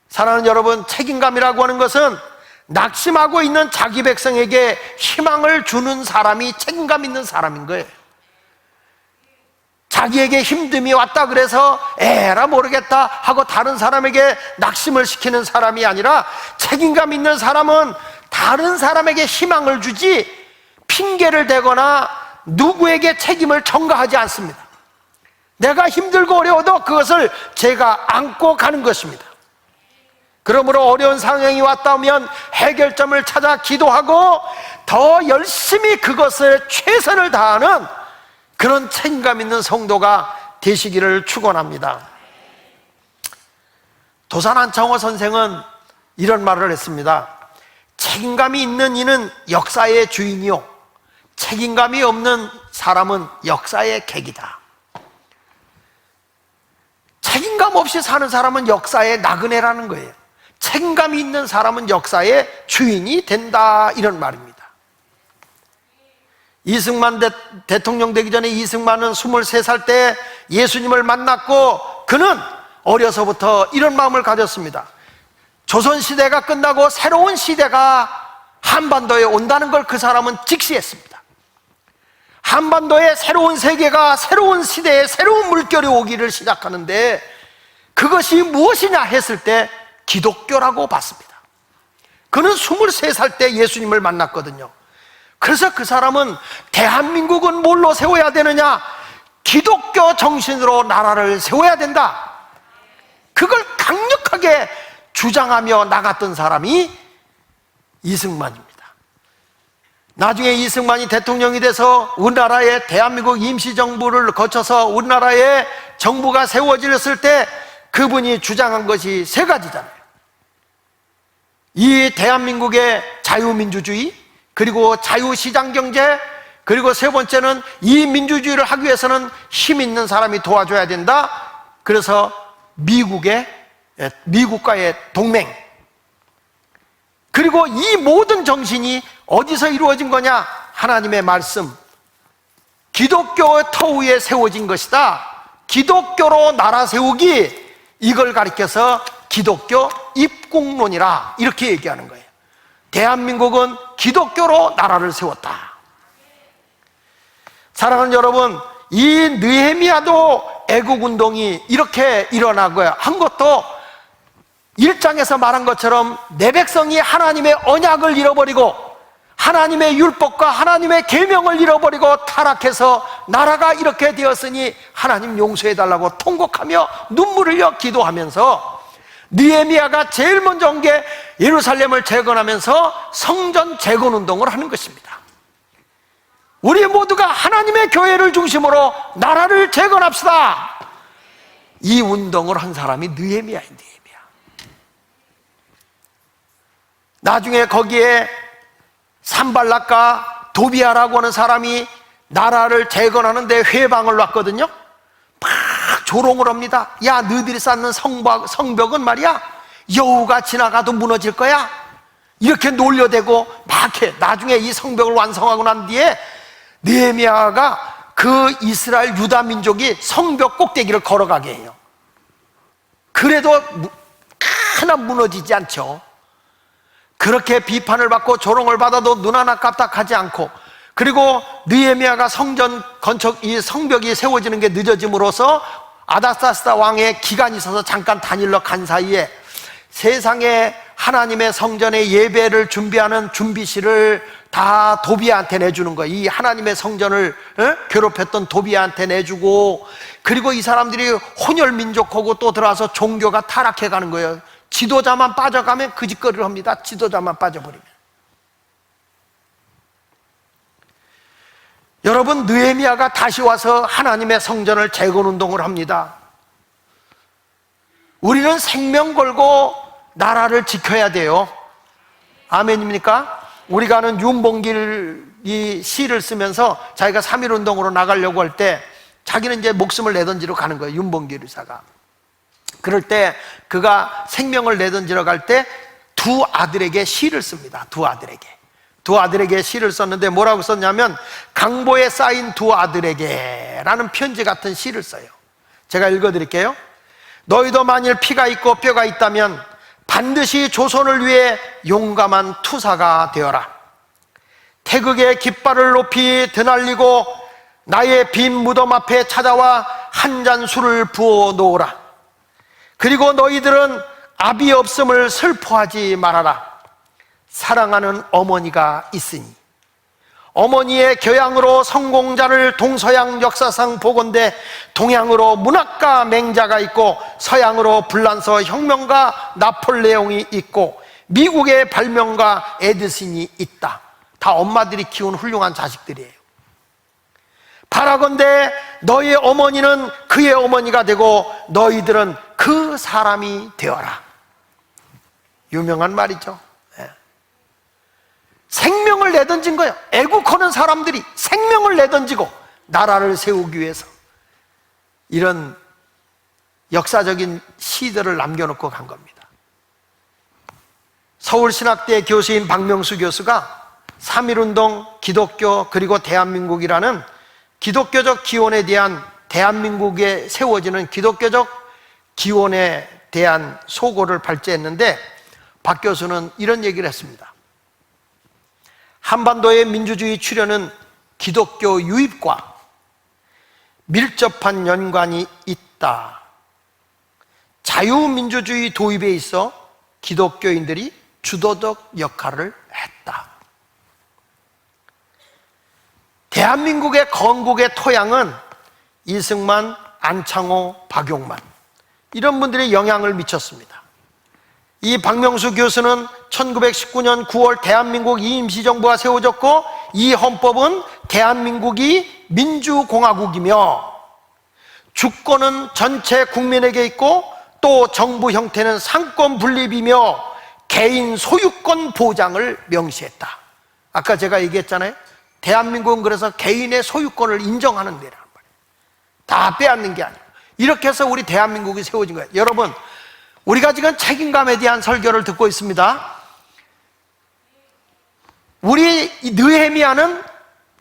사랑하는 여러분, 책임감이라고 하는 것은 낙심하고 있는 자기 백성에게 희망을 주는 사람이 책임감 있는 사람인 거예요. 자기에게 힘듦이 왔다 그래서 에라 모르겠다 하고 다른 사람에게 낙심을 시키는 사람이 아니라, 책임감 있는 사람은 다른 사람에게 희망을 주지 핑계를 대거나 누구에게 책임을 전가하지 않습니다. 내가 힘들고 어려워도 그것을 제가 안고 가는 것입니다. 그러므로 어려운 상황이 왔다면 해결점을 찾아 기도하고 더 열심히 그것에 최선을 다하는 그런 책임감 있는 성도가 되시기를 축원합니다. 도산 안창호 선생은 이런 말을 했습니다. 책임감이 있는 이는 역사의 주인이요, 책임감이 없는 사람은 역사의 객이다. 책임감 없이 사는 사람은 역사의 나그네라는 거예요. 책임감이 있는 사람은 역사의 주인이 된다, 이런 말입니다. 이승만 대통령 되기 전에 이승만은 23살 때 예수님을 만났고 그는 어려서부터 이런 마음을 가졌습니다. 조선시대가 끝나고 새로운 시대가 한반도에 온다는 걸 그 사람은 직시했습니다. 한반도에 새로운 세계가, 새로운 시대에 새로운 물결이 오기를 시작하는데 그것이 무엇이냐 했을 때 기독교라고 봤습니다. 그는 23살 때 예수님을 만났거든요. 그래서 그 사람은 대한민국은 뭘로 세워야 되느냐? 기독교 정신으로 나라를 세워야 된다, 그걸 강력하게 주장하며 나갔던 사람이 이승만입니다. 나중에 이승만이 대통령이 돼서 우리나라의 대한민국 임시정부를 거쳐서 우리나라의 정부가 세워졌을 때 그분이 주장한 것이 세 가지잖아요. 이 대한민국의 자유민주주의, 그리고 자유시장경제, 그리고 세 번째는 이 민주주의를 하기 위해서는 힘 있는 사람이 도와줘야 된다. 그래서 미국과의 동맹, 그리고 이 모든 정신이 어디서 이루어진 거냐? 하나님의 말씀, 기독교의 터 위에 세워진 것이다. 기독교로 나라 세우기, 이걸 가리켜서 기독교 입국론이라 이렇게 얘기하는 거예요. 대한민국은 기독교로 나라를 세웠다. 사랑하는 여러분, 이 느헤미야도 애국운동이 이렇게 일어나고요 한 것도 1장에서 말한 것처럼 내 백성이 하나님의 언약을 잃어버리고 하나님의 율법과 하나님의 계명을 잃어버리고 타락해서 나라가 이렇게 되었으니 하나님 용서해달라고 통곡하며 눈물을 흘려 기도하면서 느헤미야가 제일 먼저 온 게 예루살렘을 재건하면서 성전 재건운동을 하는 것입니다. 우리 모두가 하나님의 교회를 중심으로 나라를 재건합시다, 이 운동을 한 사람이 느헤미야입니다. 나중에 거기에 산발락과 도비아라고 하는 사람이 나라를 재건하는데 회방을 놨거든요. 막 조롱을 합니다. 야, 너희들이 쌓는 성벽은 말이야 여우가 지나가도 무너질 거야, 이렇게 놀려대고 막 해. 나중에 이 성벽을 완성하고 난 뒤에 느헤미야가 그 이스라엘 유다 민족이 성벽 꼭대기를 걸어가게 해요. 그래도 하나 무너지지 않죠. 그렇게 비판을 받고 조롱을 받아도 눈 하나 까딱하지 않고, 그리고 느헤미야가 성전 건축, 이 성벽이 세워지는 게 늦어짐으로써 아닥사스다 왕의 기간이 있어서 잠깐 다닐러 간 사이에 세상에 하나님의 성전의 예배를 준비하는 준비실을 다 도비아한테 내주는 거예요. 이 하나님의 성전을 괴롭혔던 도비아한테 내주고, 그리고 이 사람들이 혼혈민족하고 또 들어와서 종교가 타락해 가는 거예요. 지도자만 빠져가면 그 짓거리를 합니다. 지도자만 빠져버리면. 여러분, 느헤미야가 다시 와서 하나님의 성전을 재건운동을 합니다. 우리는 생명 걸고 나라를 지켜야 돼요. 아멘입니까? 우리가 아는 윤봉길이 시를 쓰면서 자기가 3.1운동으로 나가려고 할 때 자기는 이제 목숨을 내던지러 가는 거예요. 윤봉길 의사가. 그럴 때 그가 생명을 내던지러 갈 때 두 아들에게 시를 씁니다. 두 아들에게 시를 썼는데 뭐라고 썼냐면 강보에 쌓인 두 아들에게 라는 편지 같은 시를 써요. 제가 읽어드릴게요. 너희도 만일 피가 있고 뼈가 있다면 반드시 조선을 위해 용감한 투사가 되어라. 태극의 깃발을 높이 드날리고 나의 빈 무덤 앞에 찾아와 한 잔 술을 부어 놓으라. 그리고 너희들은 아비 없음을 슬퍼하지 말아라. 사랑하는 어머니가 있으니 어머니의 교양으로 성공자를 동서양 역사상 보건대 동양으로 문학가 맹자가 있고 서양으로 불란서 혁명가 나폴레옹이 있고 미국의 발명가 에디슨이 있다. 다 엄마들이 키운 훌륭한 자식들이에요. 바라건대 너의 어머니는 그의 어머니가 되고 너희들은 그 사람이 되어라. 유명한 말이죠. 생명을 내던진 거예요. 애국하는 사람들이 생명을 내던지고 나라를 세우기 위해서 이런 역사적인 시들을 남겨놓고 간 겁니다. 서울신학대 교수인 박명수 교수가 3.1운동, 기독교 그리고 대한민국이라는 기독교적 기원에 대한 대한민국에 세워지는 기독교적 기원에 대한 소고를 발제했는데 박 교수는 이런 얘기를 했습니다. 한반도의 민주주의 출현은 기독교 유입과 밀접한 연관이 있다. 자유민주주의 도입에 있어 기독교인들이 주도적 역할을 했다. 대한민국의 건국의 토양은 이승만, 안창호, 박용만 이런 분들이 영향을 미쳤습니다. 이 박명수 교수는 1919년 9월 대한민국 임시정부가 세워졌고 이 헌법은 대한민국이 민주공화국이며 주권은 전체 국민에게 있고 또 정부 형태는 상권 분립이며 개인 소유권 보장을 명시했다. 아까 제가 얘기했잖아요. 대한민국은 그래서 개인의 소유권을 인정하는 데란 말이에요. 다 빼앗는 게 아니고 이렇게 해서 우리 대한민국이 세워진 거예요. 여러분, 우리가 지금 책임감에 대한 설교를 듣고 있습니다. 우리 느헤미야는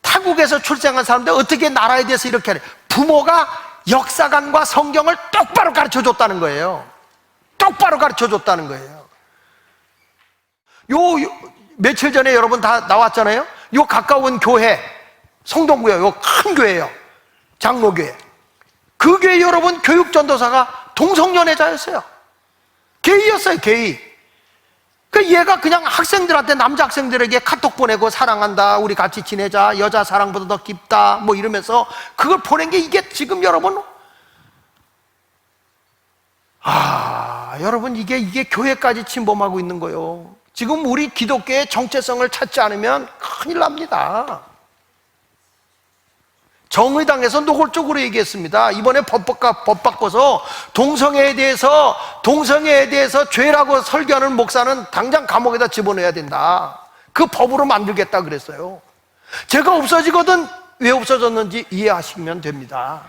타국에서 출생한 사람들 어떻게 나라에 대해서 이렇게 하래? 부모가 역사관과 성경을 똑바로 가르쳐줬다는 거예요. 똑바로 가르쳐줬다는 거예요. 며칠 전에 여러분 다 나왔잖아요. 요 가까운 교회, 성동구요. 요 큰 교회예요. 장로교회. 그 교회 여러분 교육전도사가 동성연애자였어요. 게이였어요, 게이. 그 얘가 그냥 학생들한테, 남자 학생들에게 카톡 보내고 사랑한다, 우리 같이 지내자, 여자 사랑보다 더 깊다, 뭐 이러면서 그걸 보낸 게 이게 지금 여러분, 여러분 이게 교회까지 침범하고 있는 거예요. 지금 우리 기독교의 정체성을 찾지 않으면 큰일 납니다. 정의당에서 노골적으로 얘기했습니다. 이번에 법 바꿔서 동성애에 대해서 죄라고 설교하는 목사는 당장 감옥에다 집어넣어야 된다. 그 법으로 만들겠다 그랬어요. 제가 없어지거든 왜 없어졌는지 이해하시면 됩니다.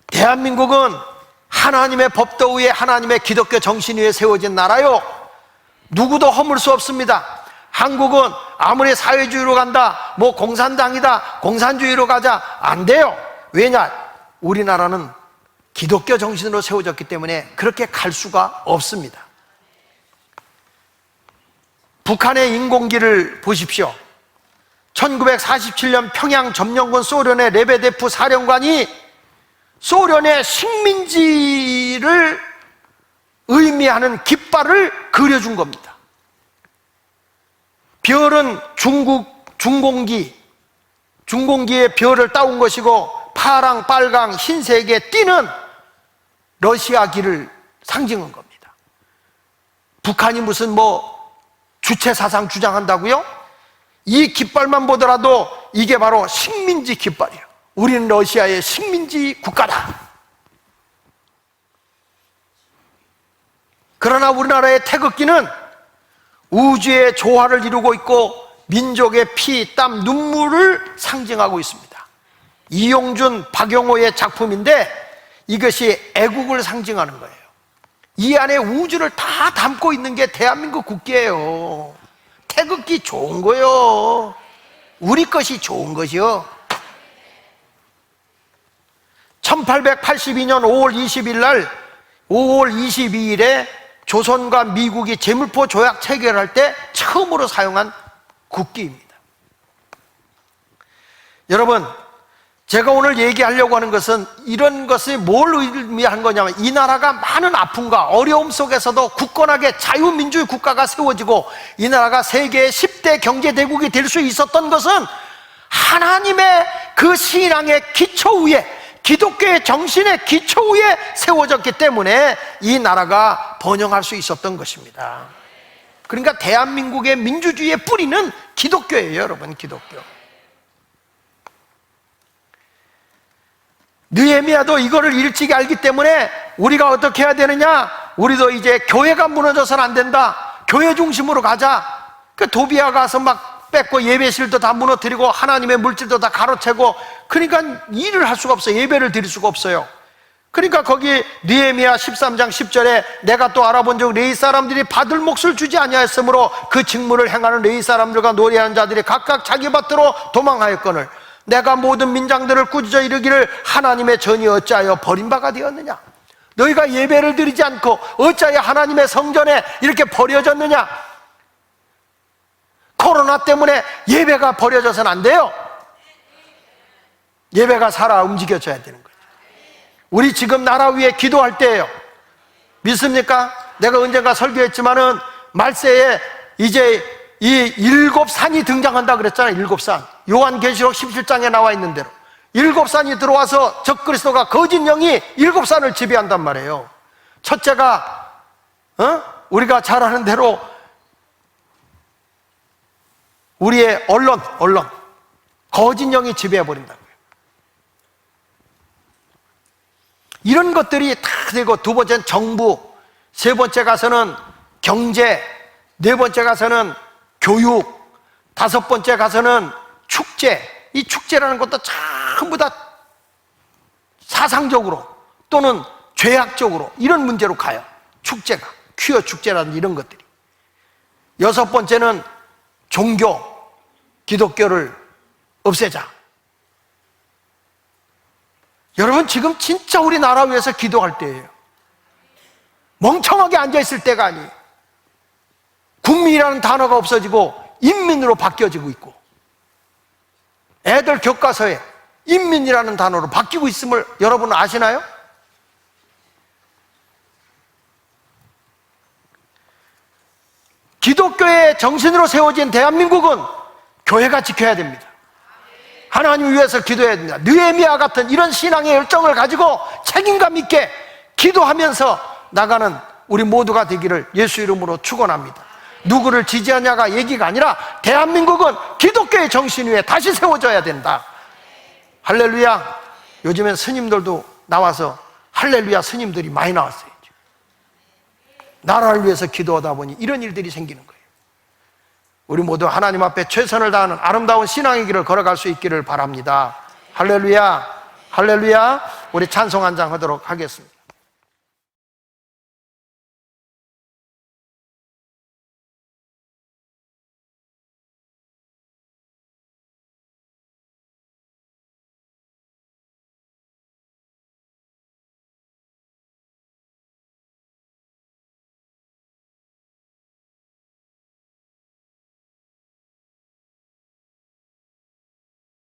대한민국은 하나님의 법도 위에 하나님의 기독교 정신 위에 세워진 나라요. 누구도 허물 수 없습니다. 한국은 아무리 사회주의로 간다, 뭐 공산당이다, 공산주의로 가자, 안 돼요. 왜냐? 우리나라는 기독교 정신으로 세워졌기 때문에 그렇게 갈 수가 없습니다. 북한의 인공기를 보십시오. 1947년 평양 점령군 소련의 레베데프 사령관이 소련의 식민지를 의미하는 깃발을 그려준 겁니다. 별은 중공기의 별을 따온 것이고 파랑, 빨강, 흰색에 띠는 러시아기를 상징한 겁니다. 북한이 무슨 주체 사상 주장한다고요? 이 깃발만 보더라도 이게 바로 식민지 깃발이에요. 우리는 러시아의 식민지 국가다. 그러나 우리나라의 태극기는 우주의 조화를 이루고 있고 민족의 피, 땀, 눈물을 상징하고 있습니다. 이용준, 박용호의 작품인데 이것이 애국을 상징하는 거예요. 이 안에 우주를 다 담고 있는 게 대한민국 국기예요. 태극기 좋은 거요. 우리 것이 좋은 것이요. 1882년 5월 20일 날 5월 22일에 조선과 미국이 제물포 조약 체결할 때 처음으로 사용한 국기입니다. 여러분, 제가 오늘 얘기하려고 하는 것은 이런 것이 뭘 의미한 거냐면, 이 나라가 많은 아픔과 어려움 속에서도 굳건하게 자유민주주의 국가가 세워지고 이 나라가 세계의 10대 경제대국이 될 수 있었던 것은 하나님의 그 신앙의 기초 위에, 기독교의 정신의 기초 위에 세워졌기 때문에 이 나라가 번영할 수 있었던 것입니다. 그러니까 대한민국의 민주주의의 뿌리는 기독교예요, 여러분. 기독교. 느헤미야도 이거를 일찍이 알기 때문에 우리가 어떻게 해야 되느냐, 우리도 이제 교회가 무너져서는 안 된다, 교회 중심으로 가자. 그 도비아 가서 막 뺏고 예배실도 다 무너뜨리고 하나님의 물질도 다 가로채고, 그러니까 일을 할 수가 없어요. 예배를 드릴 수가 없어요. 그러니까 거기 느헤미야 13장 10절에 내가 또 알아본 적 레위 사람들이 받을 몫을 주지 아니하였으므로 그 직무를 행하는 레위 사람들과 노래하는 자들이 각각 자기 밭으로 도망하였거늘 내가 모든 민장들을 꾸짖어 이르기를 하나님의 전이 어찌하여 버림바가 되었느냐. 너희가 예배를 드리지 않고 어찌하여 하나님의 성전에 이렇게 버려졌느냐. 코로나 때문에 예배가 버려져서는 안 돼요. 예배가 살아 움직여져야 되는 거예요. 우리 지금 나라 위에 기도할 때예요. 믿습니까? 내가 언젠가 설교했지만은 말세에 이제 이 7산이 등장한다 그랬잖아요. 7산. 요한계시록 17장에 나와 있는 대로 7산이 들어와서 적그리스도가 거짓 영이 7산을 지배한단 말이에요. 첫째가 우리가 잘 아는 대로 우리의 언론 거짓 영이 지배해버린다고요. 이런 것들이 다 되고, 두 번째는 정부, 세 번째 가서는 경제, 네 번째 가서는 교육, 다섯 번째 가서는 축제. 이 축제라는 것도 전부 다 사상적으로 또는 죄악적으로 이런 문제로 가요. 축제가, 퀴어 축제라든지 이런 것들이. 여섯 번째는 종교, 기독교를 없애자. 여러분, 지금 진짜 우리나라 위해서 기도할 때예요. 멍청하게 앉아있을 때가 아니에요. 국민이라는 단어가 없어지고 인민으로 바뀌어지고 있고, 애들 교과서에 인민이라는 단어로 바뀌고 있음을 여러분 아시나요? 기독교의 정신으로 세워진 대한민국은 교회가 지켜야 됩니다. 하나님 위해서 기도해야 됩니다. 느헤미야 같은 이런 신앙의 열정을 가지고 책임감 있게 기도하면서 나가는 우리 모두가 되기를 예수 이름으로 축원합니다. 누구를 지지하냐가 얘기가 아니라 대한민국은 기독교의 정신 위에 다시 세워져야 된다. 할렐루야. 요즘엔 스님들도 나와서 할렐루야 스님들이 많이 나왔어요. 나라를 위해서 기도하다 보니 이런 일들이 생기는 거예요. 우리 모두 하나님 앞에 최선을 다하는 아름다운 신앙의 길을 걸어갈 수 있기를 바랍니다. 할렐루야. 할렐루야. 우리 찬송 한 장 하도록 하겠습니다.